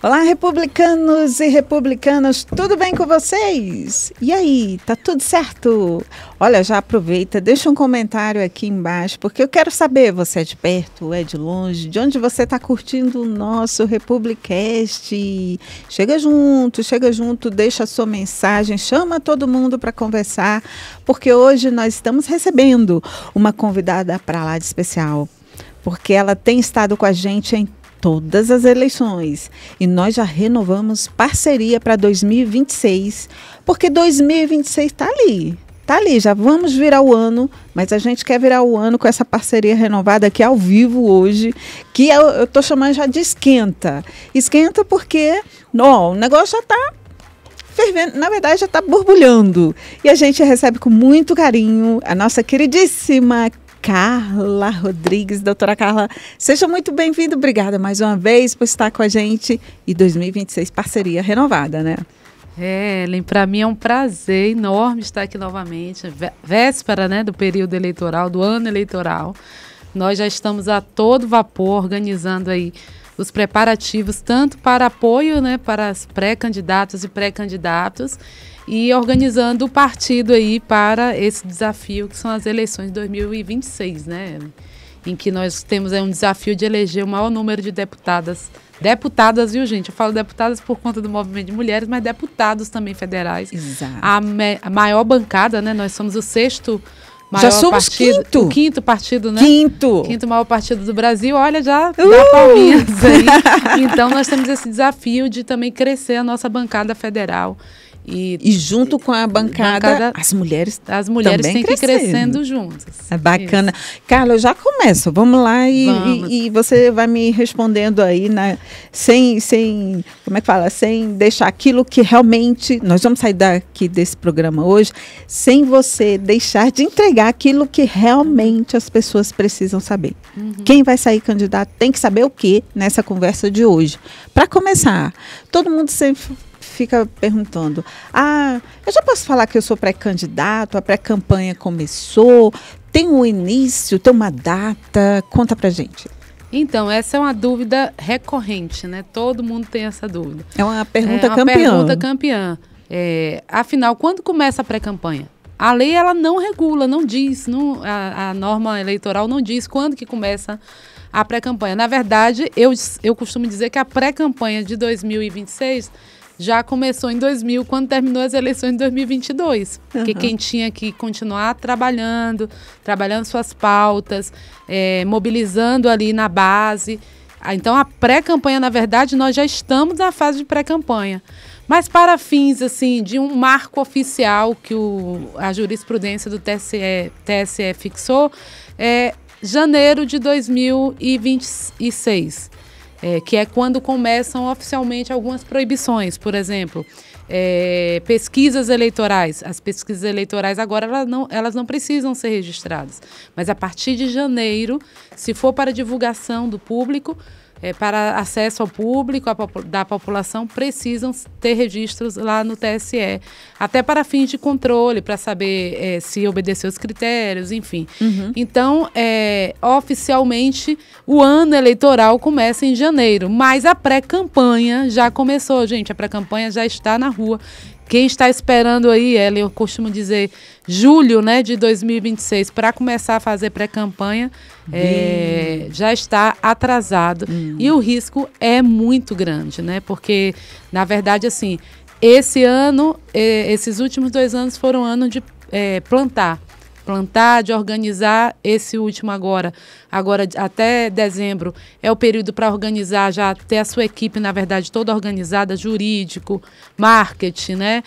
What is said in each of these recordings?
Olá, republicanos e republicanas, tudo bem com vocês? E aí, tá tudo certo? Olha, já aproveita, deixa um comentário aqui embaixo, porque eu quero saber, você é de perto, é de longe, de onde você está curtindo o nosso Republicast. Chega junto, deixa a sua mensagem, chama todo mundo para conversar, porque hoje nós estamos recebendo uma convidada para lá de especial, porque ela tem estado com a gente em todas as eleições e nós já renovamos parceria para 2026, porque 2026 está ali, já vamos virar o ano, mas a gente quer virar o ano com essa parceria renovada aqui ao vivo hoje, que eu estou chamando já de esquenta porque o negócio já está fervendo, na verdade já está borbulhando, e a gente recebe com muito carinho a nossa queridíssima Carla Rodrigues. Doutora Carla, seja muito bem-vinda. Obrigada mais uma vez por estar com a gente. E 2026, parceria renovada, né? Ellen, para mim é um prazer enorme estar aqui novamente. Véspera, né, do período eleitoral, do ano eleitoral. Nós já estamos a todo vapor organizando aí os preparativos, tanto para apoio, né, para as pré-candidatas e pré-candidatos, e organizando o partido aí para esse desafio que são as eleições de 2026, né? Em que nós temos aí um desafio de eleger o maior número de deputadas, viu, gente? Eu falo deputadas por conta do movimento de mulheres, mas deputados também federais. Exato. A maior bancada, né? Nós somos o sexto maior já somos partido. Quinto partido, né? Quinto maior partido do Brasil. Olha, já dá palminhas aí. Então, nós temos esse desafio de também crescer a nossa bancada federal. E junto com a bancada as mulheres têm que ir crescendo juntas. É bacana. Isso. Carla, eu já começo. Vamos lá e você vai me respondendo aí, né, sem como é que fala? Sem deixar aquilo que realmente... Nós vamos sair daqui desse programa hoje sem você deixar de entregar aquilo que realmente as pessoas precisam saber. Uhum. Quem vai sair candidato tem que saber o quê nessa conversa de hoje. Para começar, todo mundo sempre fica perguntando, eu já posso falar que eu sou pré-candidato, a pré-campanha começou, tem um início, tem uma data, conta pra gente. Então, essa é uma dúvida recorrente, né? Todo mundo tem essa dúvida. É uma pergunta campeã. Afinal, quando começa a pré-campanha? A lei, ela não regula, não diz, a norma eleitoral não diz quando que começa a pré-campanha. Na verdade, eu costumo dizer que a pré-campanha de 2026 já começou em 2000, quando terminou as eleições de 2022. Porque quem tinha que continuar trabalhando suas pautas, mobilizando ali na base. Então, a pré-campanha, na verdade, nós já estamos na fase de pré-campanha. Mas para fins, assim, de um marco oficial que a jurisprudência do TSE fixou, é janeiro de 2026. Que é quando começam oficialmente algumas proibições, por exemplo, pesquisas eleitorais. As pesquisas eleitorais agora elas não precisam ser registradas, mas a partir de janeiro, se for para divulgação do público, para acesso ao público, da população, precisam ter registros lá no TSE, até para fins de controle, para saber se obedeceu os critérios, enfim. Uhum. Então, oficialmente, o ano eleitoral começa em janeiro, mas a pré-campanha já começou, gente, a pré-campanha já está na rua. Quem está esperando aí, eu costumo dizer, julho, né, de 2026, para começar a fazer pré-campanha, já está atrasado. E o risco é muito grande, né? Porque, na verdade, assim, esses últimos 2 anos foram anos de plantar, de organizar. Esse último agora até dezembro é o período para organizar, já ter a sua equipe, na verdade, toda organizada, jurídico, marketing, né?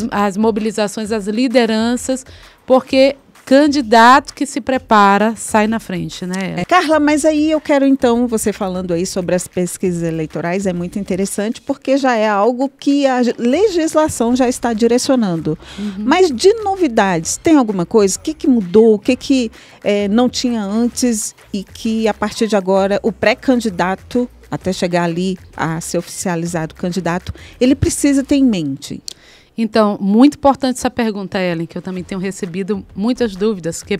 As mobilizações, as lideranças, porque candidato que se prepara sai na frente, né? Carla, mas aí eu quero então, você falando aí sobre as pesquisas eleitorais, é muito interessante porque já é algo que a legislação já está direcionando. Uhum. Mas de novidades, tem alguma coisa? O que mudou? O que não tinha antes e que a partir de agora o pré-candidato, até chegar ali a ser oficializado candidato, ele precisa ter em mente? Então, muito importante essa pergunta, Ellen, que eu também tenho recebido muitas dúvidas, porque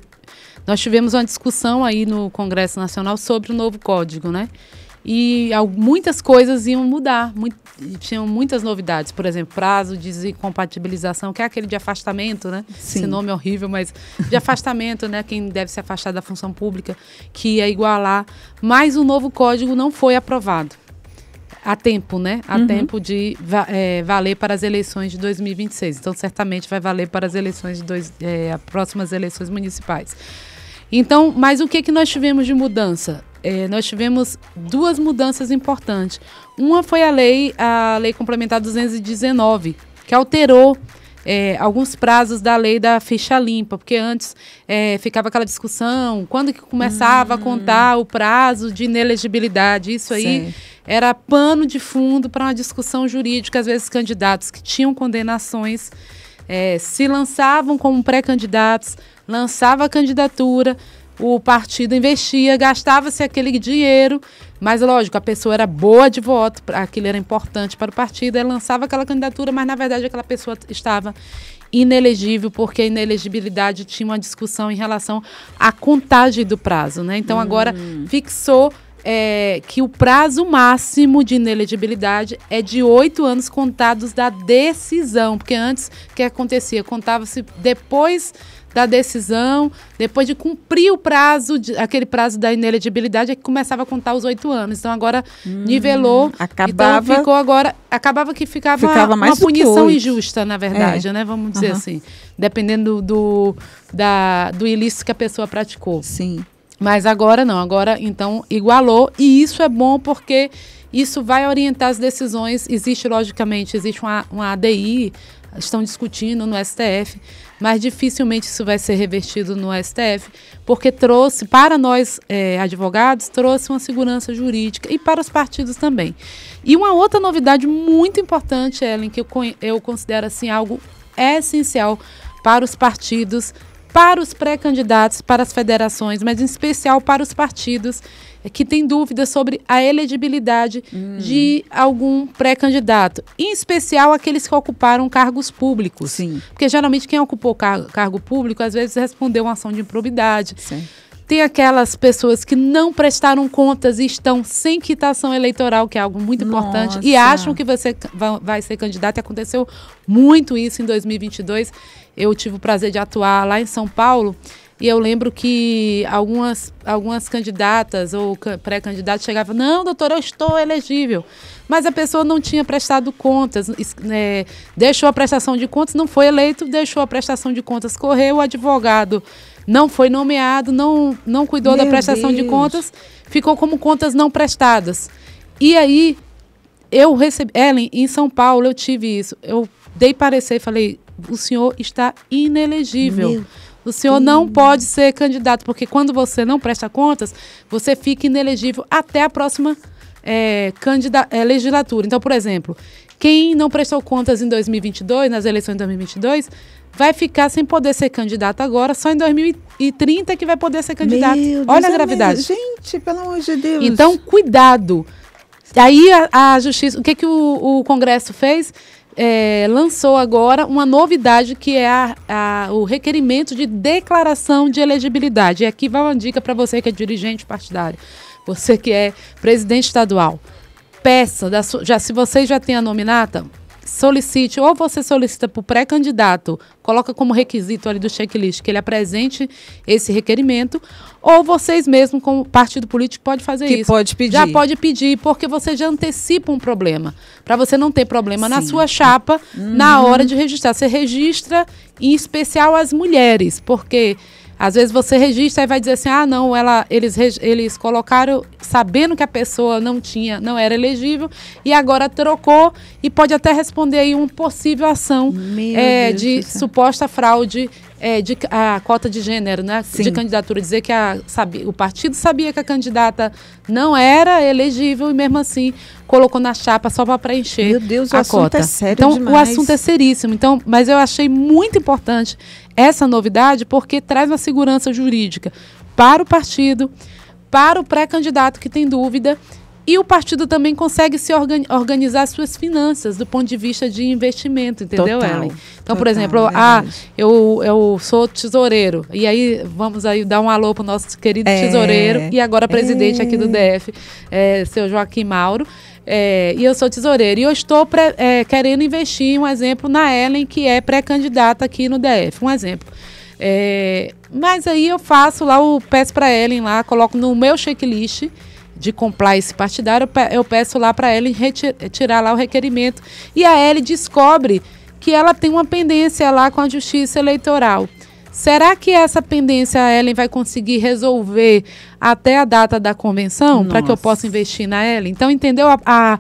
nós tivemos uma discussão aí no Congresso Nacional sobre o novo código, né? e muitas coisas iam mudar, tinham muitas novidades, por exemplo, prazo de desincompatibilização, que é aquele de afastamento, né? Sim. Esse nome é horrível, mas de afastamento, né? Quem deve se afastar da função pública, que ia igualar, mas o novo código não foi aprovado a tempo, né? A tempo de valer para as eleições de 2026. Então, certamente vai valer para as eleições as próximas eleições municipais. Então, mas o que nós tivemos de mudança? Nós tivemos duas mudanças importantes. Uma foi a lei complementar 219, que alterou alguns prazos da lei da ficha limpa, porque antes ficava aquela discussão, quando que começava a contar o prazo de inelegibilidade. Isso aí Sim. era pano de fundo para uma discussão jurídica. Às vezes candidatos que tinham condenações se lançavam como pré-candidatos, lançava a candidatura, o partido investia, gastava-se aquele dinheiro, mas lógico, a pessoa era boa de voto, aquilo era importante para o partido, ela lançava aquela candidatura, mas na verdade aquela pessoa estava inelegível, porque a inelegibilidade tinha uma discussão em relação à contagem do prazo, né? Então agora fixou que o prazo máximo de inelegibilidade é de 8 anos contados da decisão, porque antes o que acontecia? Contava-se depois da decisão, depois de cumprir o prazo, aquele prazo da inelegibilidade, é que começava a contar os 8 anos. Então agora nivelou, acabava, então ficou agora, acabava que ficava mais uma punição injusta, na verdade, né? Vamos dizer assim, dependendo do ilícito que a pessoa praticou. Sim. Mas agora não, agora então igualou, e isso é bom porque isso vai orientar as decisões. Existe uma ADI, estão discutindo no STF, mas dificilmente isso vai ser revertido no STF, porque trouxe, para nós advogados, trouxe uma segurança jurídica e para os partidos também. E uma outra novidade muito importante, Ellen, que eu considero assim algo essencial para os partidos, para os pré-candidatos, para as federações, mas em especial para os partidos que têm dúvidas sobre a elegibilidade de algum pré-candidato, em especial aqueles que ocuparam cargos públicos. Sim. Porque geralmente quem ocupou cargo público às vezes respondeu uma ação de improbidade. Sim. Tem aquelas pessoas que não prestaram contas e estão sem quitação eleitoral, que é algo muito importante, e acham que você vai ser candidato. E aconteceu muito isso em 2022. Eu tive o prazer de atuar lá em São Paulo, e eu lembro que algumas candidatas ou pré-candidatos chegavam: não, doutora, eu estou elegível. Mas a pessoa não tinha prestado contas, deixou a prestação de contas, não foi eleito, deixou a prestação de contas correr, o advogado não foi nomeado, não cuidou da prestação de contas, ficou como contas não prestadas. E aí, eu recebi, Ellen, em São Paulo eu tive isso, eu dei parecer e falei: o senhor está inelegível. O senhor não pode ser candidato, porque quando você não presta contas, você fica inelegível até a próxima legislatura. Então, por exemplo, quem não prestou contas em 2022, nas eleições de 2022, vai ficar sem poder ser candidato agora, só em 2030 que vai poder ser candidato. Olha a gravidade. Gente, pelo amor de Deus. Então, cuidado. Aí a Justiça, o que o Congresso fez? Lançou agora uma novidade, que é o requerimento de declaração de elegibilidade. E aqui vai uma dica para você que é dirigente partidário, você que é presidente estadual. Peça, se você já tem a nominata, solicite, ou você solicita para o pré-candidato, coloca como requisito ali do checklist que ele apresente esse requerimento, ou vocês mesmos, como partido político, pode fazer isso. Pode pedir. Já pode pedir, porque você já antecipa um problema. Para você não ter problema na sua chapa na hora de registrar. Você registra, em especial as mulheres, porque às vezes você registra e vai dizer assim: ah, não, eles colocaram sabendo que a pessoa não era elegível e agora trocou, e pode até responder aí uma possível ação de suposta fraude de a cota de gênero, né? De candidatura, dizer que o partido sabia que a candidata não era elegível e mesmo assim colocou na chapa só para preencher. Meu Deus, a o assunto cota. é sério então, demais. O assunto é seríssimo. Então, mas eu achei muito importante essa novidade, porque traz uma segurança jurídica para o partido, para o pré-candidato que tem dúvida, E o partido também consegue se organizar suas finanças do ponto de vista de investimento, entendeu, Ellen? Então, por exemplo, eu sou tesoureiro. E aí, vamos aí dar um alô para o nosso querido tesoureiro e agora presidente aqui do DF, seu Joaquim Mauro. E eu sou tesoureiro. E eu estou querendo investir, um exemplo, na Ellen, que é pré-candidata aqui no DF. Um exemplo. Mas aí eu faço lá, peço para a Ellen lá, coloco no meu checklist de compliance partidário, eu peço lá para a Ellen retirar lá o requerimento. E a Ellen descobre que ela tem uma pendência lá com a Justiça Eleitoral. Será que essa pendência a Ellen vai conseguir resolver até a data da convenção para que eu possa investir na Ellen? Então, entendeu a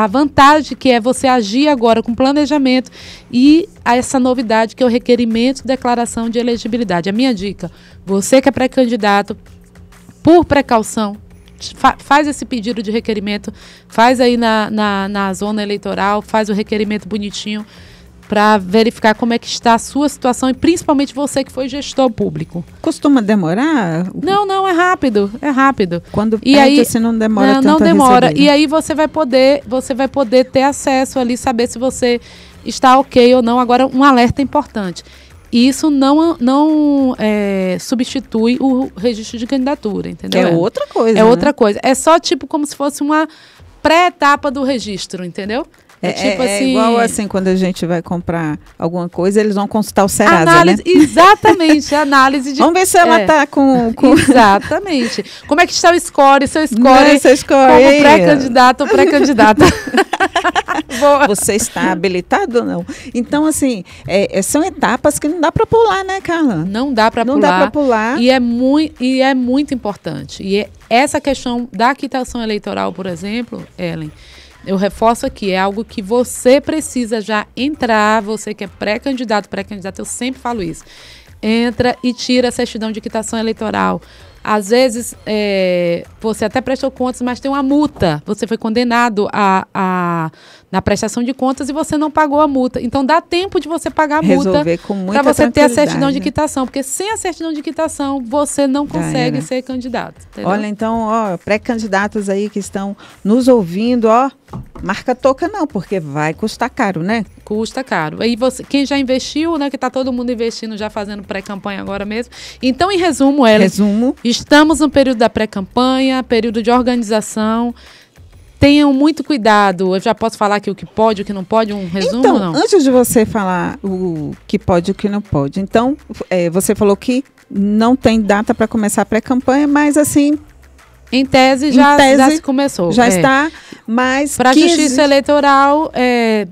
vantagem que é você agir agora com planejamento e essa novidade que é o requerimento de declaração de elegibilidade. A minha dica, você que é pré-candidato, por precaução, faz esse pedido de requerimento, faz aí na zona eleitoral, faz o requerimento bonitinho para verificar como é que está a sua situação e principalmente você que foi gestor público. Costuma demorar? Não, é rápido. Quando pede, assim, não demora tanto não demora. Receber, né? E aí você vai poder ter acesso ali, saber se você está ok ou não. Agora, um alerta importante. Isso não substitui o registro de candidatura, entendeu? É outra coisa. É outra coisa. É só tipo como se fosse uma pré-etapa do registro, entendeu? Tipo assim, igual assim, quando a gente vai comprar alguma coisa, eles vão consultar o Serasa, análise, né? Exatamente, análise de... Vamos ver se ela está com... Exatamente. Como é que está o score? Seu score como pré-candidato ou pré-candidata. Você está habilitado ou não? Então, assim, são etapas que não dá para pular, né, Carla? Não dá para pular. E é muito importante. E essa questão da quitação eleitoral, por exemplo, Ellen, eu reforço aqui, é algo que você precisa já entrar, você que é pré-candidato, eu sempre falo isso. Entra e tira a certidão de quitação eleitoral. Às vezes, você até prestou contas, mas tem uma multa. Você foi condenado na prestação de contas e você não pagou a multa. Então, dá tempo de você pagar a multa para você ter a certidão de quitação. Porque sem a certidão de quitação, você não consegue ser candidato. Entendeu? Olha, então, pré-candidatos aí que estão nos ouvindo, marca toca não, porque vai custar caro, né? Custa caro. Aí quem já investiu, né, que está todo mundo investindo, já fazendo pré-campanha agora mesmo. Então, em resumo, estamos no período da pré-campanha, período de organização. Tenham muito cuidado. Eu já posso falar aqui o que pode, o que não pode, um resumo então, ou não? Antes de você falar o que pode e o que não pode. Então, você falou que não tem data para começar a pré-campanha, mas assim... Em tese já se começou. Já está, mas... Para a Justiça Eleitoral,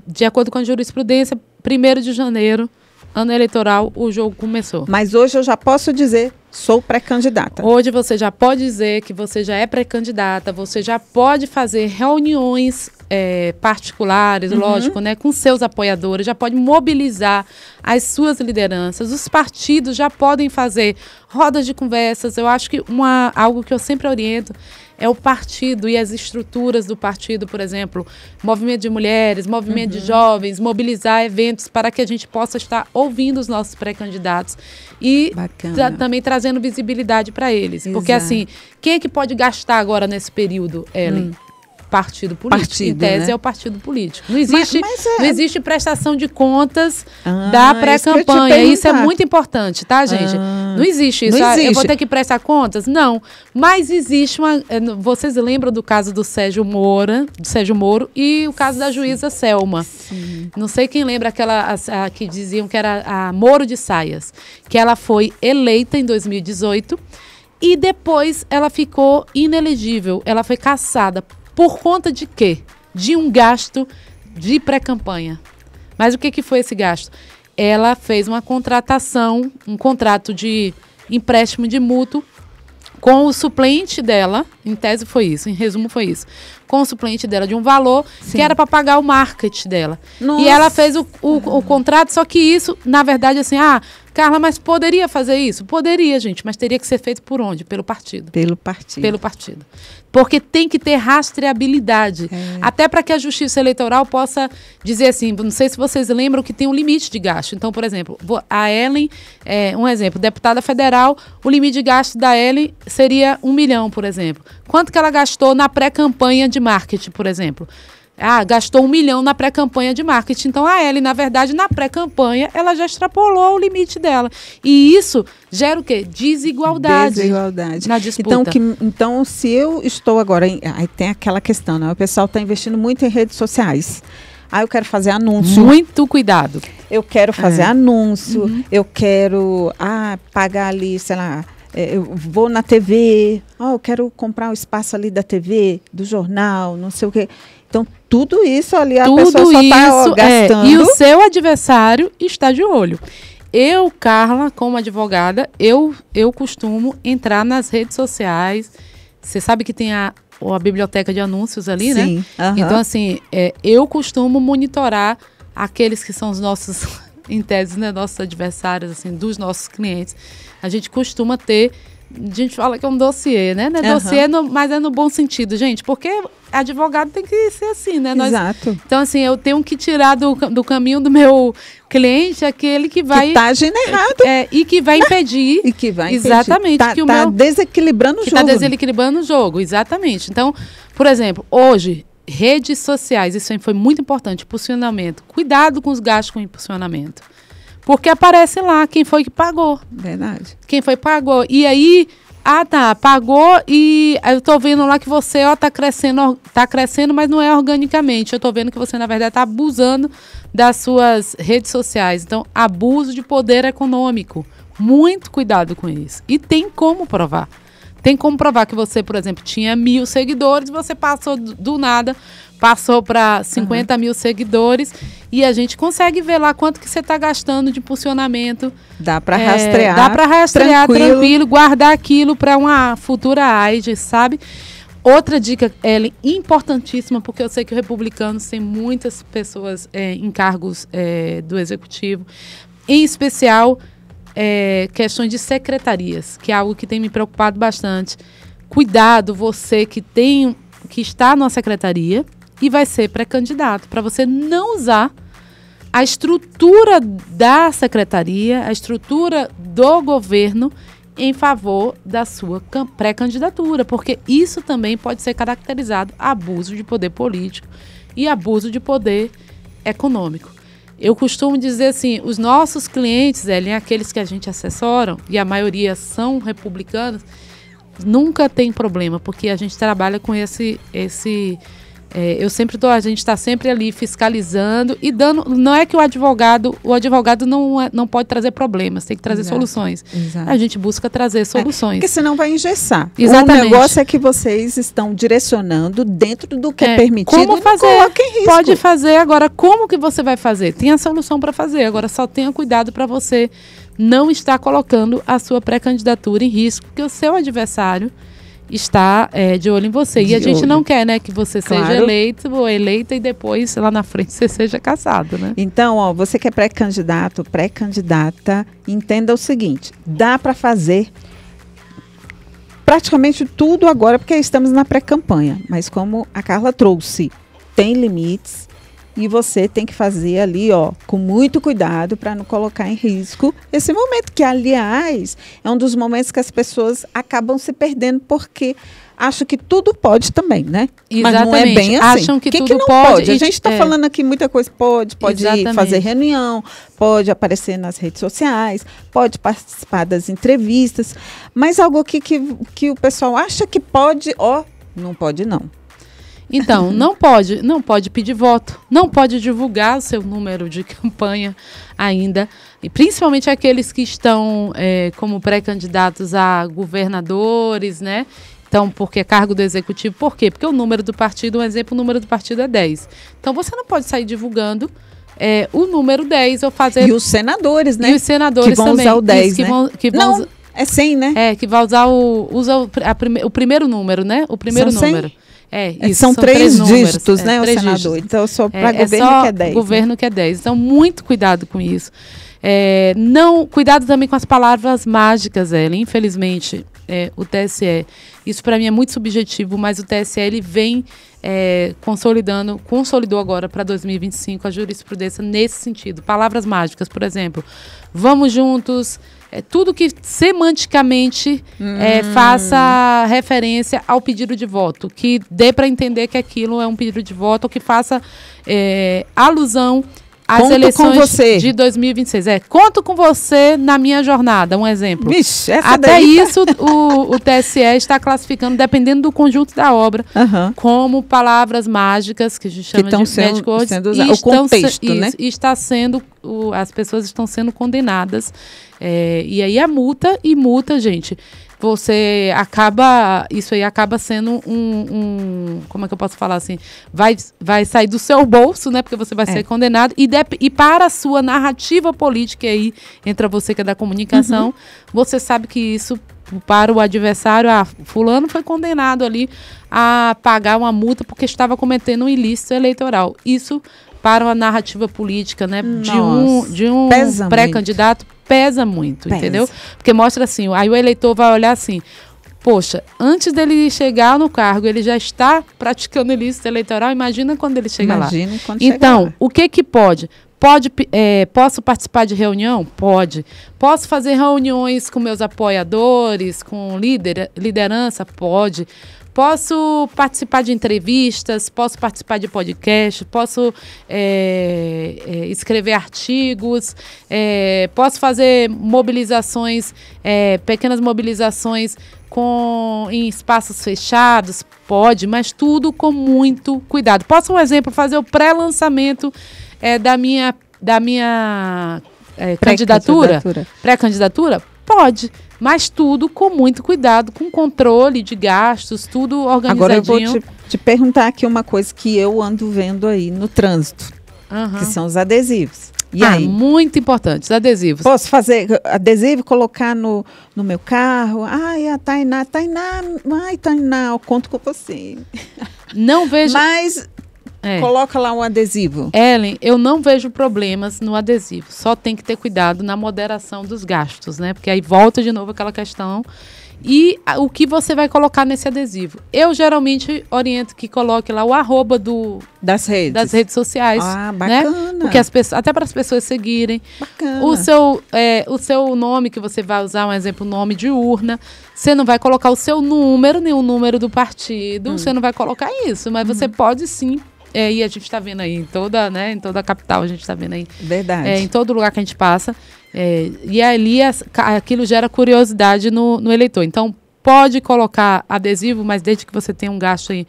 de acordo com a jurisprudência, 1º de janeiro, ano eleitoral, o jogo começou. Mas hoje eu já posso dizer, sou pré-candidata. Hoje você já pode dizer que você já é pré-candidata, você já pode fazer reuniões particulares, lógico, né, com seus apoiadores, já pode mobilizar as suas lideranças, os partidos já podem fazer rodas de conversas. Eu acho que algo que eu sempre oriento é o partido e as estruturas do partido, por exemplo, movimento de mulheres, movimento de jovens, mobilizar eventos para que a gente possa estar ouvindo os nossos pré-candidatos e também trazendo visibilidade para eles. Exato. Porque assim, quem é que pode gastar agora nesse período, Ellen? Partido político. Em tese, né? É o partido político. Não existe prestação de contas da pré-campanha. Isso é muito importante, tá, gente? Não existe isso. Eu vou ter que prestar contas? Não. Mas existe vocês lembram do caso do Sérgio Moro e o caso da juíza Selma. Sim. Não sei quem lembra a que diziam que era a Moro de Saias, que ela foi eleita em 2018 e depois ela ficou inelegível. Ela foi cassada. Por conta de quê? De um gasto de pré-campanha. Mas o que foi esse gasto? Ela fez uma contratação, um contrato de empréstimo de mútuo com o suplente dela, em tese foi isso, em resumo foi isso, com o suplente dela de um valor que era para pagar o marketing dela. Nossa. E ela fez o contrato, só que isso, na verdade, assim, Carla, mas poderia fazer isso? Poderia, gente, mas teria que ser feito por onde? Pelo partido. Pelo partido. Pelo partido. Porque tem que ter rastreabilidade. Até para que a Justiça Eleitoral possa dizer assim, não sei se vocês lembram que tem um limite de gasto. Então, por exemplo, a Ellen, um exemplo, deputada federal, o limite de gasto da Ellen seria 1 milhão, por exemplo. Quanto que ela gastou na pré-campanha de marketing, por exemplo? Gastou 1 milhão na pré-campanha de marketing. Então, a Ellen, na verdade, na pré-campanha, ela já extrapolou o limite dela. E isso gera o quê? Desigualdade na disputa. Então, se eu estou agora... Aí tem aquela questão, né? O pessoal está investindo muito em redes sociais. Eu quero fazer anúncio. Muito cuidado. Eu quero fazer anúncio. Eu quero pagar ali, sei lá... Eu vou na TV. Eu quero comprar um espaço ali da TV, do jornal, não sei o quê. Então, tudo isso ali a pessoa só está gastando. E o seu adversário está de olho. Eu, Carla, como advogada, eu costumo entrar nas redes sociais. Você sabe que tem a biblioteca de anúncios ali, sim, né? Então, assim, eu costumo monitorar aqueles que são os nossos, em tese, né, nossos adversários, assim, dos nossos clientes. A gente costuma ter... A gente fala que é um dossiê, né? Não é dossiê, mas é no bom sentido, gente. Porque advogado tem que ser assim, né? Exato. Então, assim, eu tenho que tirar do caminho do meu cliente aquele que vai... Que está agindo errado. E que vai impedir. E que vai impedir. Exatamente. Está desequilibrando o jogo. Está desequilibrando o jogo, exatamente. Então, por exemplo, hoje, redes sociais, isso foi muito importante, impulsionamento. Cuidado com os gastos com impulsionamento. Porque aparece lá quem foi que pagou. Verdade. Quem foi que pagou. E aí, pagou e eu tô vendo lá que você, tá crescendo, mas não é organicamente. Eu tô vendo que você, na verdade, tá abusando das suas redes sociais. Então, abuso de poder econômico. Muito cuidado com isso. E tem como provar. Tem como provar que você, por exemplo, tinha 1.000 seguidores, você passou do nada, passou para 50 mil seguidores e a gente consegue ver lá quanto que você está gastando de impulsionamento. Dá para rastrear. Dá para rastrear tranquilo, guardar aquilo para uma futura AIDE, sabe? Outra dica, Ellen, importantíssima, porque eu sei que o Republicanos tem muitas pessoas em cargos do Executivo, em especial questões de secretarias, que é algo que tem me preocupado bastante. Cuidado, você que está numa secretaria e vai ser pré-candidato, para você não usar a estrutura da secretaria, a estrutura do governo em favor da sua pré-candidatura, porque isso também pode ser caracterizado abuso de poder político e abuso de poder econômico. Eu costumo dizer assim, os nossos clientes, aqueles que a gente assessora, e a maioria são republicanos, nunca tem problema, porque a gente trabalha com a gente está sempre ali fiscalizando e dando, não é que o advogado não pode trazer problemas, tem que trazer soluções. Exato. A gente busca trazer soluções. Porque senão vai engessar. Exatamente. O negócio é que vocês estão direcionando dentro do que é permitido. Como fazer? Em risco. Pode fazer, agora como que você vai fazer? Tem a solução para fazer, agora só tenha cuidado para você não estar colocando a sua pré-candidatura em risco, porque o seu adversário está de olho em você. E a gente não quer, né, que você seja eleito ou eleita e depois, lá na frente, você seja cassado, né? Então, você que é pré-candidato, pré-candidata, entenda o seguinte, dá para fazer praticamente tudo agora, porque estamos na pré-campanha, mas como a Carla trouxe, tem limites e você tem que fazer ali, com muito cuidado para não colocar em risco esse momento, que, aliás, é um dos momentos que as pessoas acabam se perdendo porque acham que tudo pode também, né? Exatamente. Mas não é bem assim. Acham que tudo que não pode. A gente está falando aqui muita coisa, pode ir fazer reunião, pode aparecer nas redes sociais, pode participar das entrevistas, mas algo aqui que o pessoal acha que pode, não pode não. Então, não pode pedir voto, não pode divulgar o seu número de campanha ainda, e principalmente aqueles que estão como pré-candidatos a governadores, né? Então, porque é cargo do executivo, por quê? Porque o número do partido, um exemplo, o número do partido é 10. Então, você não pode sair divulgando o número 10 ou fazer... E os senadores, né? E os senadores que vão também. usar o 10, isso, né? Que vão É 100, né? Que vai usar o primeiro número, né? O primeiro número. Isso, são três números, dígitos, né, o senador? Dígitos. Então, só para governo que é 10. Governo, né? Que é 10. Então, muito cuidado com isso. Cuidado também com as palavras mágicas, Ellen. Infelizmente, o TSE, isso para mim é muito subjetivo, mas o TSE ele vem consolidou agora para 2025 a jurisprudência nesse sentido. Palavras mágicas, por exemplo, vamos juntos, tudo que semanticamente faça referência ao pedido de voto, que dê para entender que aquilo é um pedido de voto, ou que faça alusão às eleições de 2026. Conto com você na minha jornada, um exemplo. Vixe, até isso o TSE está classificando, dependendo do conjunto da obra, como palavras mágicas, que a gente chama de magic words, o contexto, né? E está sendo, as pessoas estão sendo condenadas. E aí a multa, gente, isso aí acaba sendo como é que eu posso falar assim, vai sair do seu bolso, né, porque você vai ser condenado, e para a sua narrativa política, aí entra você que é da comunicação, você sabe que isso, para o adversário, fulano foi condenado ali a pagar uma multa porque estava cometendo um ilícito eleitoral. Isso, para uma narrativa política, né, de um pré-candidato, pesa muito, entendeu? Porque mostra assim, aí o eleitor vai olhar assim, poxa, antes dele chegar no cargo, ele já está praticando ilícito eleitoral, imagina quando ele chega lá. Então, o que pode? Posso participar de reunião? Pode. Posso fazer reuniões com meus apoiadores, com liderança? Pode. Posso participar de entrevistas, posso participar de podcast, posso escrever artigos, posso fazer mobilizações, pequenas mobilizações em espaços fechados? Pode, mas tudo com muito cuidado. Posso, um exemplo, fazer o pré-lançamento da minha pré-candidatura? Pode. Mas tudo com muito cuidado, com controle de gastos, tudo organizadinho. Agora eu vou te perguntar aqui uma coisa que eu ando vendo aí no trânsito, que são os adesivos. E aí? Muito importante, os adesivos. Posso fazer adesivo, colocar no meu carro? Ai, a Tainá, eu conto com você. Não vejo... Mas... coloca lá um adesivo. Ellen, eu não vejo problemas no adesivo. Só tem que ter cuidado na moderação dos gastos, né? Porque aí volta de novo aquela questão. E o que você vai colocar nesse adesivo? Eu geralmente oriento que coloque lá o @ das redes sociais. Bacana. Né? Porque até para as pessoas seguirem. Bacana. O seu nome que você vai usar, um exemplo, nome de urna. Você não vai colocar o seu número, nem o número do partido. Você não vai colocar isso, mas você pode sim. E a gente está vendo aí em toda a capital, a gente está vendo aí. Verdade. Em todo lugar que a gente passa. E ali aquilo gera curiosidade no eleitor. Então, pode colocar adesivo, mas desde que você tenha um gasto aí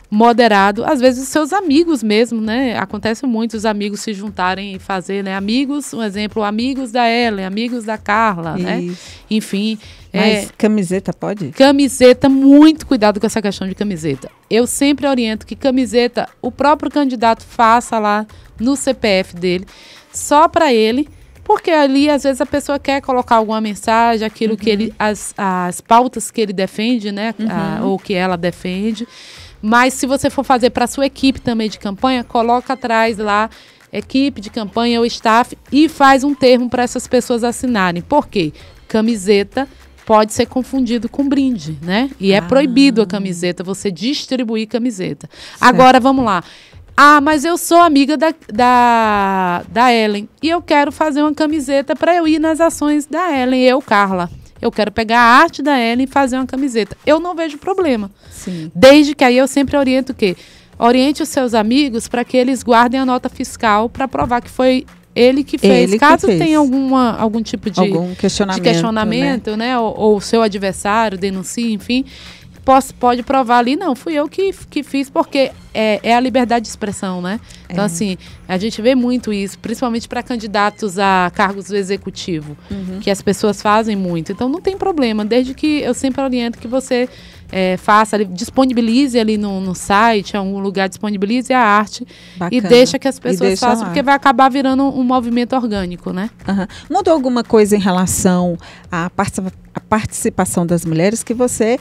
moderado. Às vezes, os seus amigos mesmo, né? Acontece muito os amigos se juntarem e fazer, né? Amigos, um exemplo, amigos da Ellen, amigos da Carla, né? Enfim. Mas camiseta pode? Camiseta, muito cuidado com essa questão de camiseta. Eu sempre oriento que camiseta, o próprio candidato faça lá no CPF dele, só para ele, porque ali, às vezes, a pessoa quer colocar alguma mensagem, aquilo que ele, as pautas que ele defende, né? Ou que ela defende. Mas se você for fazer para a sua equipe também de campanha, coloca atrás lá, equipe de campanha ou staff, e faz um termo para essas pessoas assinarem. Por quê? Camiseta pode ser confundido com brinde, né? E é proibido a camiseta, você distribuir camiseta. Certo. Agora, vamos lá. Mas eu sou amiga da Ellen e eu quero fazer uma camiseta para eu ir nas ações da Ellen, eu, Carla. Eu quero pegar a arte da Ellen e fazer uma camiseta. Eu não vejo problema. Sim. Desde que aí eu sempre oriento o quê? Oriente os seus amigos para que eles guardem a nota fiscal para provar que foi ele que fez. Caso tenha algum tipo de questionamento, né? Ou o seu adversário denuncie, enfim, pode provar ali, não, fui eu que fiz, porque é a liberdade de expressão, né? Então, assim, a gente vê muito isso, principalmente para candidatos a cargos do executivo, que as pessoas fazem muito. Então, não tem problema, desde que eu sempre oriento que você faça, disponibilize ali no site, em algum lugar, disponibilize a arte. Bacana. E deixa que as pessoas façam, porque vai acabar virando um movimento orgânico, né? Mudou alguma coisa em relação à participação das mulheres, que você,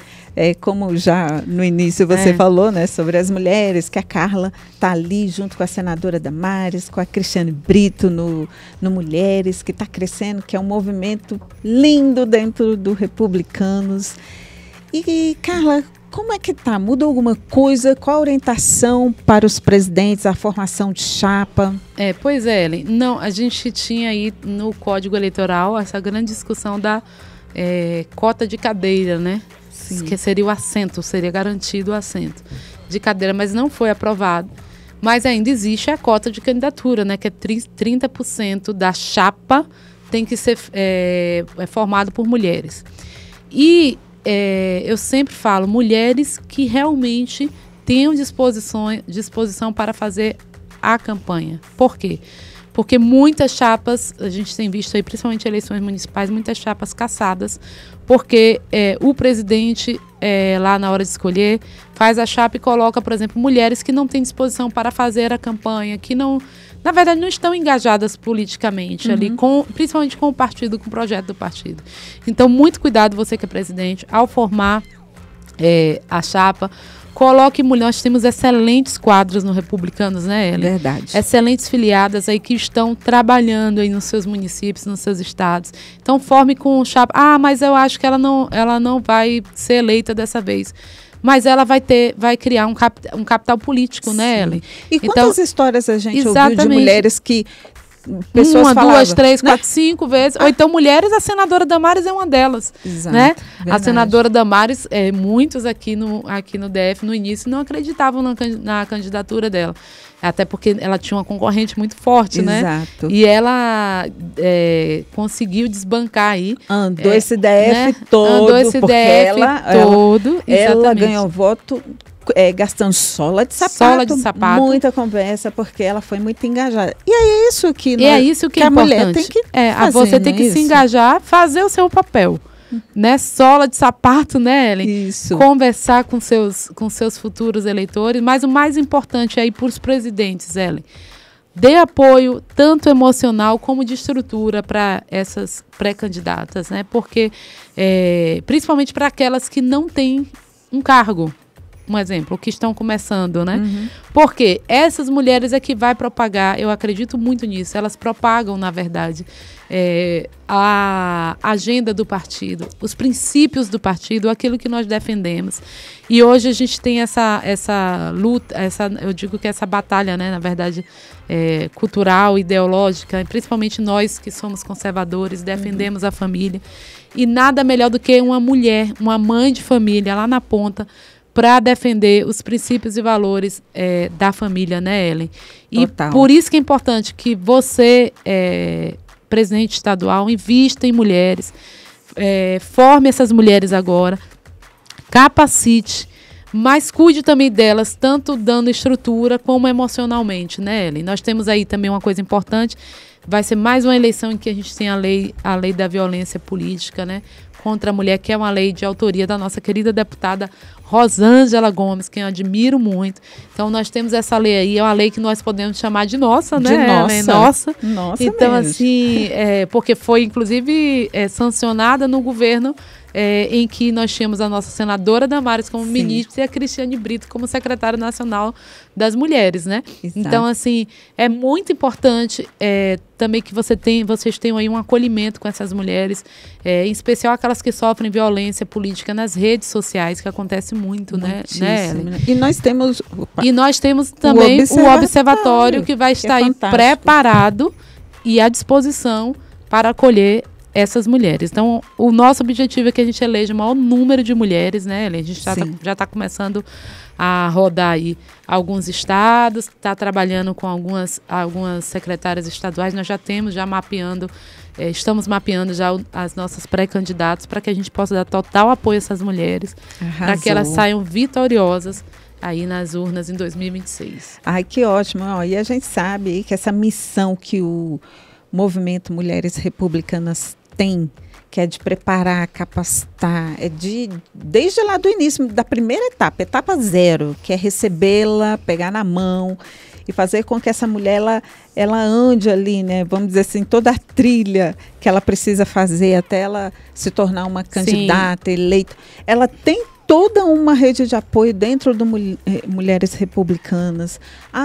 como já no início você falou, né, sobre as mulheres, que a Carla está ali junto com a senadora Damares, com a Cristiane Brito no Mulheres, que está crescendo, que é um movimento lindo dentro do Republicanos. E, Carla, como é que tá? Muda alguma coisa? Qual a orientação para os presidentes, a formação de chapa? Pois é, Ellen. Não, a gente tinha aí no Código Eleitoral essa grande discussão da cota de cadeira, né? Sim. Que seria o assento, seria garantido o assento de cadeira, mas não foi aprovado. Mas ainda existe a cota de candidatura, né? Que é 30% da chapa tem que ser formado por mulheres. E eu sempre falo, mulheres que realmente tenham disposição para fazer a campanha. Por quê? Porque muitas chapas, a gente tem visto aí, principalmente eleições municipais, muitas chapas caçadas, porque o presidente, lá na hora de escolher, faz a chapa e coloca, por exemplo, mulheres que não têm disposição para fazer a campanha, que não, na verdade, não estão engajadas politicamente ali, principalmente com o partido, com o projeto do partido. Então, muito cuidado, você que é presidente, ao formar a chapa, coloque mulheres. Nós temos excelentes quadros no Republicanos, né, Ellen? Verdade. Excelentes filiadas aí que estão trabalhando aí nos seus municípios, nos seus estados. Então, forme com chapa. Mas eu acho que ela não vai ser eleita dessa vez. Mas ela vai criar um capital político, né, Ellen? E quantas histórias a gente ouviu de mulheres que pessoas uma, falavam, 2, 3, 4, 5 vezes. Ou então mulheres, a senadora Damares é uma delas. Exato, né? Verdade. A senadora Damares, muitos aqui no DF, no início, não acreditavam na candidatura dela. Até porque ela tinha uma concorrente muito forte, né? Exato. E ela conseguiu desbancar aí. Andou esse DF todo. Andou esse DF todo. Ela ganhou voto gastando sola de sapato. Muita conversa, porque ela foi muito engajada. E é isso que, a mulher importante. tem que fazer. Você tem que se engajar, fazer o seu papel. Né? Sola de sapato, né, Ellen? Isso. Conversar com seus futuros eleitores. Mas o mais importante é ir para os presidentes, Ellen. Dê apoio, tanto emocional como de estrutura, para essas pré-candidatas, né? Porque, principalmente para aquelas que não têm um cargo. Um exemplo, que estão começando, né? Porque essas mulheres é que vai propagar, eu acredito muito nisso, elas propagam, na verdade, a agenda do partido, os princípios do partido, aquilo que nós defendemos. E hoje a gente tem essa luta, eu digo que essa batalha, né, na verdade, cultural, ideológica, principalmente nós que somos conservadores, defendemos a família. E nada melhor do que uma mulher, uma mãe de família lá na ponta, para defender os princípios e valores da família, né, Ellen? E Total. Por isso que é importante que você, presidente estadual, invista em mulheres, forme essas mulheres agora, capacite, mas cuide também delas, tanto dando estrutura como emocionalmente, né, Ellen? Nós temos aí também uma coisa importante, vai ser mais uma eleição em que a gente tem a lei da violência política, né, contra a mulher, que é uma lei de autoria da nossa querida deputada Rosângela Gomes, que eu admiro muito. Então, nós temos essa lei aí, é uma lei que nós podemos chamar de nossa, né? De nossa. Nossa então, mesmo. assim, porque foi, inclusive, sancionada no governo em que nós tínhamos a nossa senadora Damares como ministra e a Cristiane Brito como secretária nacional das mulheres, né? Exato. Então, assim, é muito importante também que vocês tenham aí um acolhimento com essas mulheres, em especial aquelas que sofrem violência política nas redes sociais, que acontece muito, né, Ellen? E nós temos também o observatório que vai estar aí preparado e à disposição para acolher essas mulheres. Então, o nosso objetivo é que a gente eleja o maior número de mulheres, né, Ellen? A gente já está começando a rodar aí alguns estados, está trabalhando com algumas secretárias estaduais, nós estamos mapeando já as nossas pré-candidatas para que a gente possa dar total apoio a essas mulheres, para que elas saiam vitoriosas aí nas urnas em 2026. Ai, que ótimo. E a gente sabe aí que essa missão que o Movimento Mulheres Republicanas tem, que é de preparar, capacitar, desde lá do início, da primeira etapa 0, que é recebê-la, pegar na mão e fazer com que essa mulher ela ande ali, né? Vamos dizer assim, toda a trilha que ela precisa fazer até ela se tornar uma candidata, eleita. Ela tem toda uma rede de apoio dentro do Mulheres Republicanas.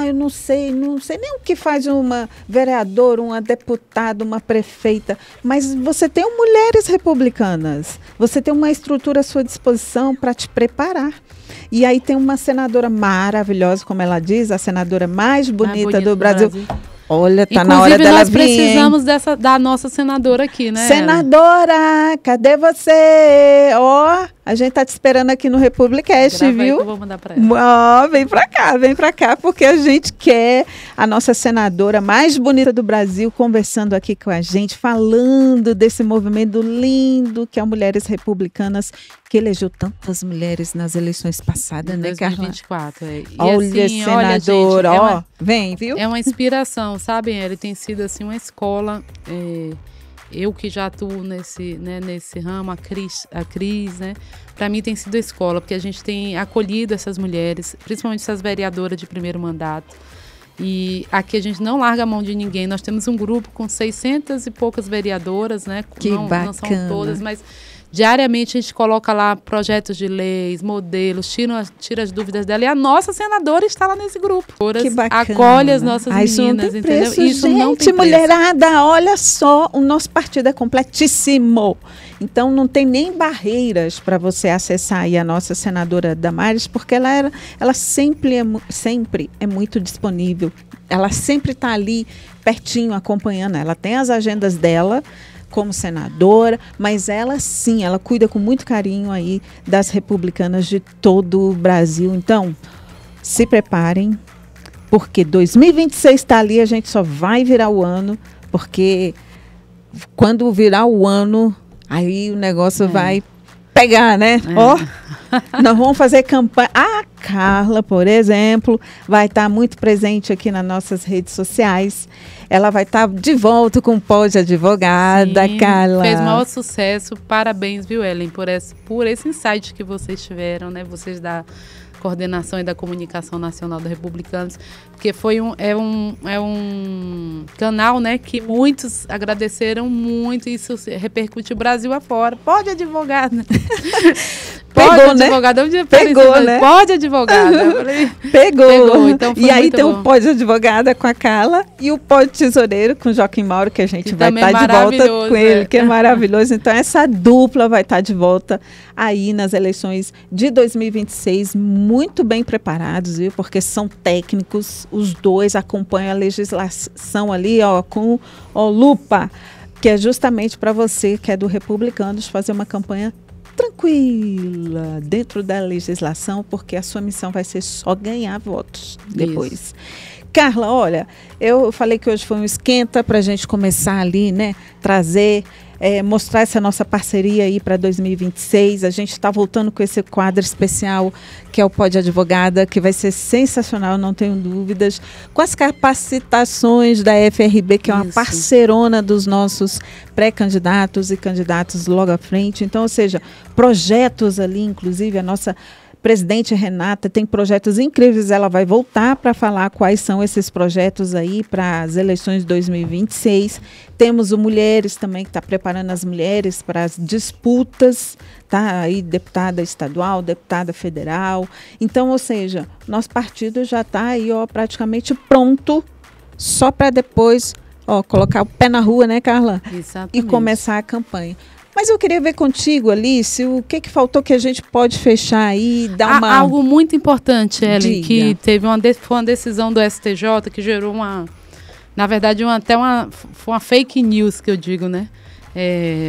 Eu não sei nem o que faz uma vereadora, uma deputada, uma prefeita, mas você tem Mulheres Republicanas, você tem uma estrutura à sua disposição para te preparar. E aí tem uma senadora maravilhosa, como ela diz, a senadora mais bonita do Brasil. Olha, tá na hora dela vir. Inclusive, nós precisamos da nossa senadora aqui, né? Senadora, cadê você? A gente tá te esperando aqui no Republicast, viu? Que eu vou mandar pra ela. Vem pra cá, porque a gente quer a nossa senadora mais bonita do Brasil conversando aqui com a gente, falando desse movimento lindo que é Mulheres Republicanas, que elegeu tantas mulheres nas eleições passadas, né, Carla? 2024. Olha, assim, senadora, gente, vem, viu? É uma inspiração, sabe? Ele tem sido assim uma escola. Eu que já atuo nesse ramo, a Cris, né? Para mim tem sido a escola, porque a gente tem acolhido essas mulheres, principalmente essas vereadoras de primeiro mandato. E aqui a gente não larga a mão de ninguém. Nós temos um grupo com 600 e poucas vereadoras, né? Que bacana. Não são todas, mas diariamente a gente coloca lá projetos de leis, modelos, tira as dúvidas dela. E a nossa senadora está lá nesse grupo. Que bacana. Acolhe as nossas meninas, entendeu? Preço, isso gente, não tem preço. Mulherada, olha só, o nosso partido é completíssimo. Então não tem nem barreiras para você acessar aí a nossa senadora Damares, porque ela sempre é muito disponível. Ela sempre está ali pertinho, acompanhando. Ela tem as agendas dela como senadora, mas ela cuida com muito carinho aí das republicanas de todo o Brasil. Então, se preparem, porque 2026 está ali, a gente só vai virar o ano, porque quando virar o ano, aí o negócio vai pegar, né? Nós vamos fazer campanha. A Carla, por exemplo, vai estar muito presente aqui nas nossas redes sociais. Ela vai estar de volta com o Pode Advogada, sim, Carla. Fez maior sucesso. Parabéns, viu, Ellen, por esse insight que vocês tiveram, né? Vocês da Coordenação e da Comunicação Nacional da Republicanos, porque é um canal, né, que muitos agradeceram muito e isso repercute o Brasil afora. Pode advogada. Pode advogada. Pegou, né? Pode advogada. Pegou. Então foi e aí muito tem bom. o Pode Advogada com a Carla e o Pode Tesoureiro com o Joaquim Mauro, que a gente vai estar de volta com ele, que é maravilhoso. Então essa dupla vai estar de volta aí nas eleições de 2026, muito bem preparados, viu? Porque são técnicos, os dois acompanham a legislação ali, com lupa, que é justamente para você que é do Republicanos fazer uma campanha tranquila dentro da legislação, porque a sua missão vai ser só ganhar votos depois. Isso. Carla, olha, eu falei que hoje foi um esquenta para a gente começar ali, né? Trazer, mostrar essa nossa parceria aí para 2026. A gente está voltando com esse quadro especial que é o Pode Advogada, que vai ser sensacional, não tenho dúvidas. Com as capacitações da FRB, que é uma parceirona dos nossos pré-candidatos e candidatos logo à frente. Então, ou seja, projetos ali, inclusive a nossa presidente Renata tem projetos incríveis, ela vai voltar para falar quais são esses projetos aí para as eleições de 2026. Temos o Mulheres também, que está preparando as mulheres para as disputas, tá? Aí deputada estadual, deputada federal. Então, ou seja, nosso partido já está aí, praticamente pronto, só para depois, colocar o pé na rua, né, Carla? Exatamente. E começar a campanha. Mas eu queria ver contigo, Alice, o que faltou que a gente pode fechar aí e dar uma... Algo muito importante, Ellen, Diga. que foi uma decisão do STJ que gerou na verdade, foi uma fake news que eu digo, né?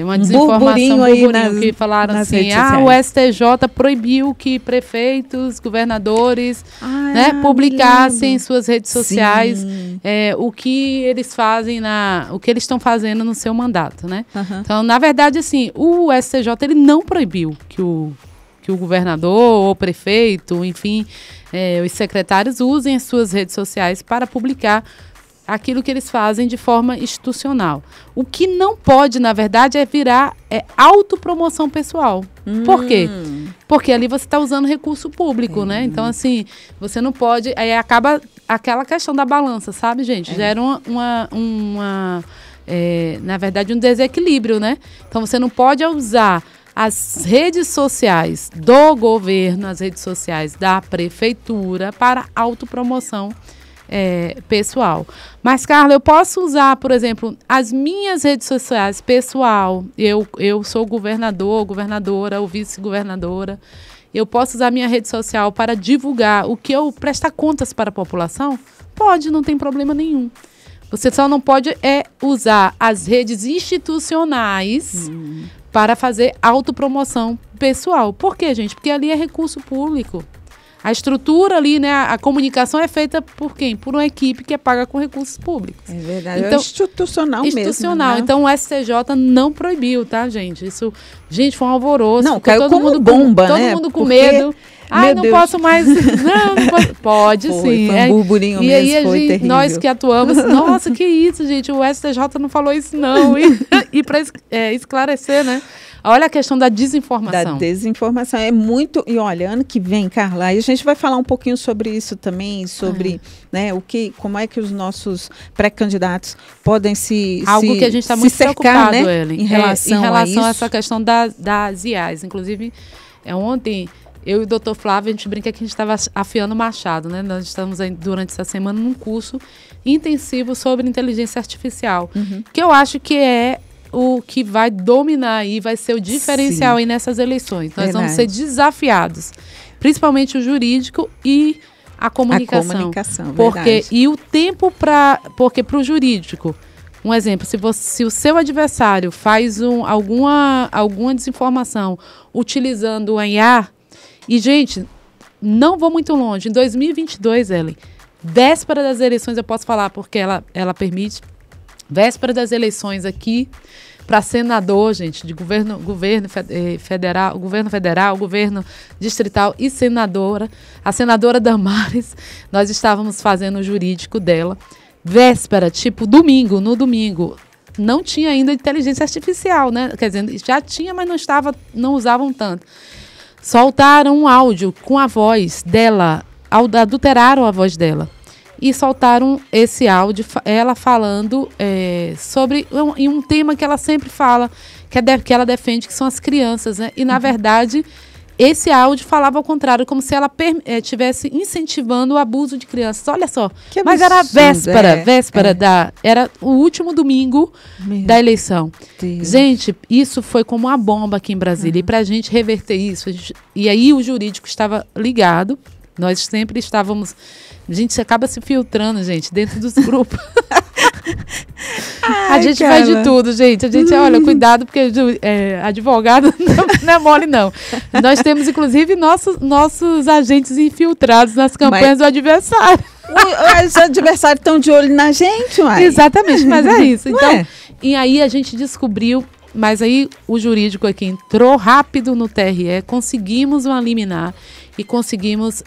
Uma desinformação, aí que falaram assim, o STJ proibiu que prefeitos, governadores, publicassem em suas redes sociais o que eles fazem o que eles estão fazendo no seu mandato, né? Então, na verdade, assim, o STJ ele não proibiu que o governador ou prefeito, enfim, os secretários usem as suas redes sociais para publicar aquilo que eles fazem de forma institucional. O que não pode, na verdade, é virar autopromoção pessoal. Por quê? Porque ali você está usando recurso público, né? Então, assim, você não pode... Aí acaba aquela questão da balança, sabe, gente? Gera na verdade, um desequilíbrio, né? Então, você não pode usar as redes sociais do governo, as redes sociais da prefeitura para autopromoção pessoal. Mas, Carla, eu posso usar, por exemplo, as minhas redes sociais pessoal. Eu sou governador, governadora ou vice-governadora. Eu posso usar minha rede social para divulgar o que eu prestar contas para a população? Pode, não tem problema nenhum. Você só não pode usar as redes institucionais para fazer autopromoção pessoal. Por quê, gente? Porque ali é recurso público. A estrutura ali, né, a comunicação é feita por quem? Por uma equipe que é paga com recursos públicos. É verdade, então, é institucional mesmo. Institucional. Né? Então o STJ não proibiu, tá, gente? Isso, gente, foi um alvoroço. Não, caiu todo mundo bomba, todo né? mundo com medo. Ai, não posso mais. Não posso. Pode sim. Foi um burburinho mesmo, e aí, foi terrível. Nós que atuamos, nossa, que isso, gente, o STJ não falou isso não. E para esclarecer, né? Olha a questão da desinformação. Da desinformação. É muito... E olha, ano que vem, Carla, aí a gente vai falar um pouquinho sobre isso também, sobre né, como é que os nossos pré-candidatos podem Algo que a gente está muito cercar, preocupado, né, Ellen, em relação a isso. essa questão das IAs. Inclusive, ontem, eu e o doutor Flávio, a gente brinca que a gente estava afiando o machado, né? Nós estamos aí, durante essa semana num curso intensivo sobre inteligência artificial, que eu acho que é o que vai dominar aí, vai ser o diferencial aí nessas eleições. Nós vamos ser desafiados, principalmente o jurídico e a comunicação. A comunicação, porque e o tempo porque para o jurídico, um exemplo, se o seu adversário faz alguma desinformação utilizando o IA, e gente, não vou muito longe, em 2022, Ellen, véspera das eleições, eu posso falar porque ela permite. Véspera das eleições aqui, para senador, gente, de governo federal, governo distrital e senadora. A senadora Damares, nós estávamos fazendo o jurídico dela. Véspera, tipo no domingo, não tinha ainda inteligência artificial, né? Quer dizer, já tinha, mas não usavam tanto. Soltaram um áudio com a voz dela, adulteraram a voz dela. E soltaram esse áudio, ela falando sobre um tema que ela sempre fala, que ela defende, que são as crianças, né? E, na verdade, esse áudio falava ao contrário, como se ela estivesse incentivando o abuso de crianças. Olha só, mas era a véspera, era o último domingo da eleição. Deus. Gente, isso foi como uma bomba aqui em Brasília. E para a gente reverter isso, e aí o jurídico estava ligado, nós sempre estávamos... A gente acaba se filtrando, gente, dentro dos grupos. A gente faz de tudo, gente. A gente, olha, cuidado, porque advogado não é mole, não. Nós temos, inclusive, nossos agentes infiltrados nas campanhas do adversário. Os adversários estão de olho na gente, uai. Exatamente, mas é isso. Então, e aí a gente descobriu, mas aí o jurídico aqui entrou rápido no TRE, conseguimos uma liminar e conseguimos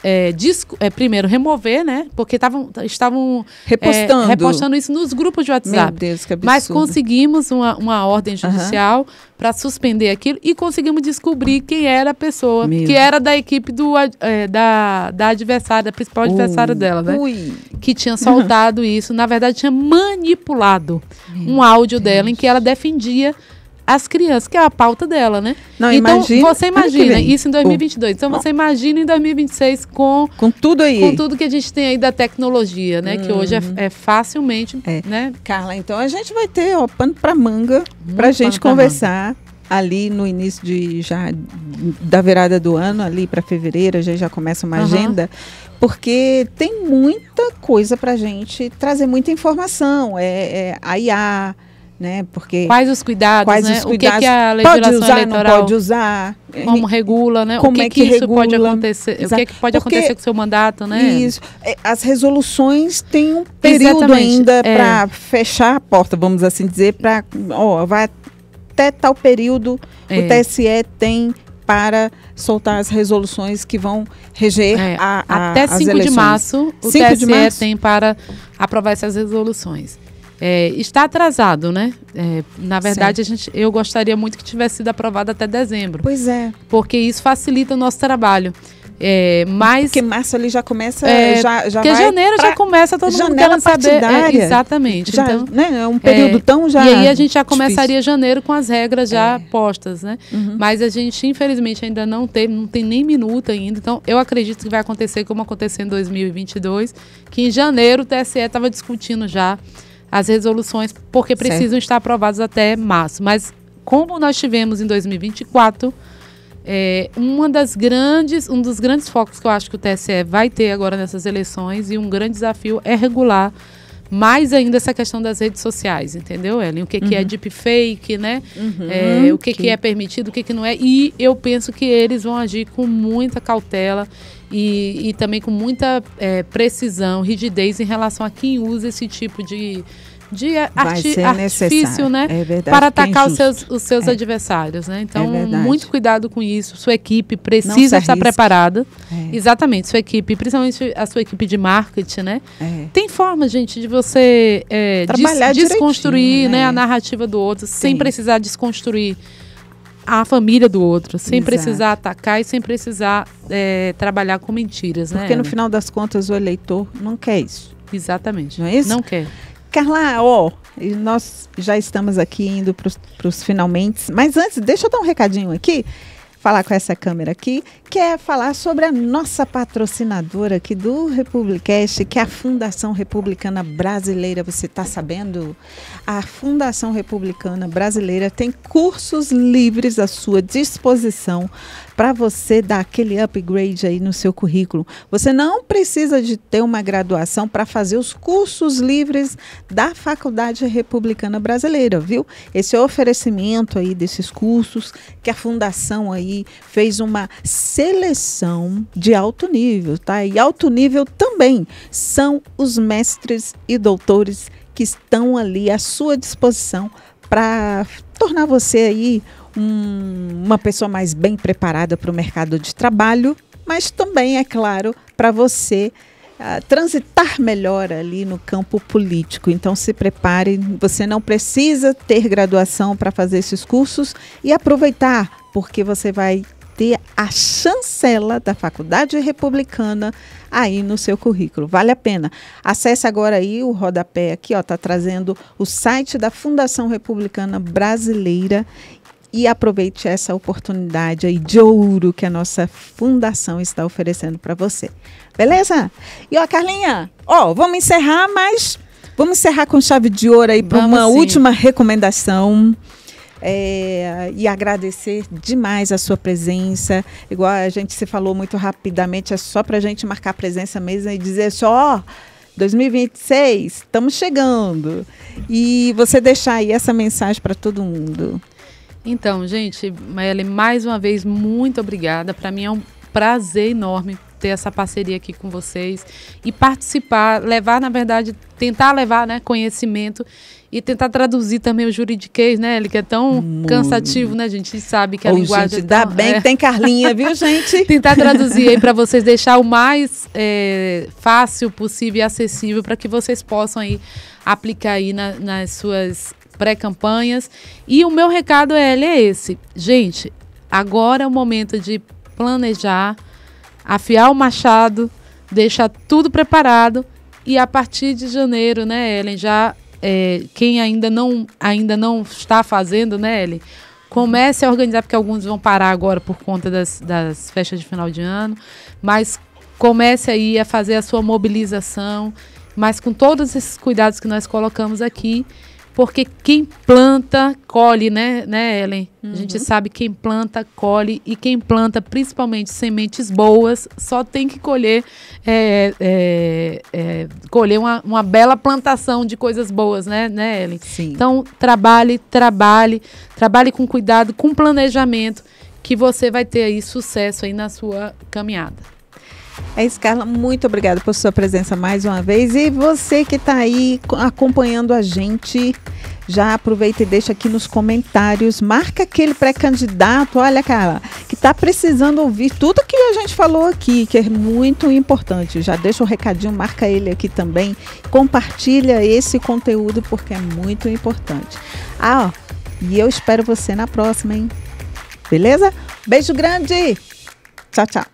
primeiro remover, né? Porque estavam repostando isso nos grupos de WhatsApp. Meu Deus, que absurdo. Mas conseguimos uma ordem judicial para suspender aquilo e conseguimos descobrir quem era a pessoa, que era da equipe da adversária, da principal adversária dela, né? Que tinha soltado isso. Na verdade, tinha manipulado um áudio dela em que ela defendia as crianças, que é a pauta dela, né? Não, então, você imagina isso em 2022. Então, você imagina em 2026 com tudo aí. Com tudo que a gente tem aí da tecnologia, né? Que hoje é facilmente, né? Carla, então a gente vai ter pano para manga para a gente conversar ali no início da virada do ano, ali para fevereiro, a gente já começa uma agenda, porque tem muita coisa para a gente trazer, muita informação. A IA, né? Porque quais os cuidados, né? O que a legislação pode usar, eleitoral não pode usar, como regula, né? Como o que isso regula, pode acontecer? Exato. O que pode acontecer com o seu mandato, né? Isso. As resoluções têm um período ainda para fechar a porta, vamos assim dizer, vai até tal período, o TSE tem para soltar as resoluções que vão reger até 5 de março o TSE tem para aprovar essas resoluções. Está atrasado, né? Na verdade, eu gostaria muito que tivesse sido aprovado até dezembro. Pois é. Porque isso facilita o nosso trabalho. Mas porque março ali já começa, porque vai janeiro já começa todo mundo querendo saber. Exatamente. Já, então, né, é um período tão já. E aí a gente já começaria janeiro com as regras já postas, né? Uhum. Mas a gente, infelizmente, ainda não tem nem minuto ainda. Então, eu acredito que vai acontecer como aconteceu em 2022, que em janeiro o TSE estava discutindo já as resoluções, porque precisam estar aprovadas até março. Mas como nós tivemos em 2024, um dos grandes focos que eu acho que o TSE vai ter agora nessas eleições, e um grande desafio é regular mais ainda essa questão das redes sociais, entendeu, Ellen? O que é deepfake, né? O que é permitido, o que não é. E eu penso que eles vão agir com muita cautela e também com muita precisão, rigidez em relação a quem usa esse tipo de artifício, né? Para atacar os seus adversários, né? Então, muito cuidado com isso. Sua equipe precisa estar preparada. Exatamente, sua equipe, principalmente a sua equipe de marketing, né? Tem forma, gente, de você desconstruir, né, a narrativa do outro, sem precisar desconstruir a família do outro, sem precisar atacar e sem precisar trabalhar com mentiras, né? Porque no final das contas o eleitor não quer isso. Exatamente. Não é isso? Não quer. Carla, nós já estamos aqui indo para os finalmente, mas antes, deixa eu dar um recadinho aqui, falar com essa câmera aqui, que é falar sobre a nossa patrocinadora aqui do Republicast, que é a Fundação Republicana Brasileira. Você está sabendo? A Fundação Republicana Brasileira tem cursos livres à sua disposição para você dar aquele upgrade aí no seu currículo. Você não precisa de ter uma graduação para fazer os cursos livres da Faculdade Republicana Brasileira, viu? Esse é o oferecimento aí desses cursos que a Fundação aí fez uma seleção de alto nível, tá? E alto nível também são os mestres e doutores que estão ali à sua disposição para tornar você aí uma pessoa mais bem preparada para o mercado de trabalho, mas também, é claro, para você transitar melhor ali no campo político. Então se prepare, você não precisa ter graduação para fazer esses cursos e aproveitar, porque você vai ter a chancela da Faculdade Republicana aí no seu currículo. Vale a pena. Acesse agora aí o rodapé aqui, está trazendo o site da Fundação Republicana Brasileira e aproveite essa oportunidade aí de ouro que a nossa fundação está oferecendo para você. Beleza? E Carlinha, vamos encerrar, mas vamos encerrar com chave de ouro aí para uma última recomendação. E agradecer demais a sua presença. Igual a gente se falou muito rapidamente, é só para a gente marcar presença mesmo e dizer só, 2026, estamos chegando. E você deixar aí essa mensagem para todo mundo. Então, gente, Ellen, mais uma vez, muito obrigada. Para mim é um prazer enorme ter essa parceria aqui com vocês e participar, tentar levar, né, conhecimento e tentar traduzir também o juridiquês, né, Ellen, que é tão cansativo, né, a gente sabe que a linguagem... Gente, dá bem que tem Carlinha, viu, gente? Tentar traduzir aí para vocês, deixar o mais fácil possível e acessível para que vocês possam aí aplicar aí nas suas pré-campanhas. E o meu recado é esse. Gente, agora é o momento de planejar, afiar o machado, deixar tudo preparado e a partir de janeiro, né, Ellen, já quem ainda não está fazendo, né, Ellen, comece a organizar, porque alguns vão parar agora por conta das festas de final de ano, mas comece aí a fazer a sua mobilização, mas com todos esses cuidados que nós colocamos aqui, porque quem planta, colhe, né, Ellen? A gente sabe quem planta, colhe, e quem planta, principalmente sementes boas, só tem que colher uma bela plantação de coisas boas, né, Ellen? Sim. Então, trabalhe com cuidado, com planejamento, que você vai ter aí sucesso aí na sua caminhada. É isso, Carla, muito obrigada por sua presença mais uma vez. E você que está aí acompanhando a gente, já aproveita e deixa aqui nos comentários, marca aquele pré-candidato, olha, Carla, que está precisando ouvir tudo que a gente falou aqui, que é muito importante. Já deixa um recadinho, marca ele aqui também, compartilha esse conteúdo porque é muito importante. E eu espero você na próxima, hein? Beleza? Beijo grande! Tchau, tchau!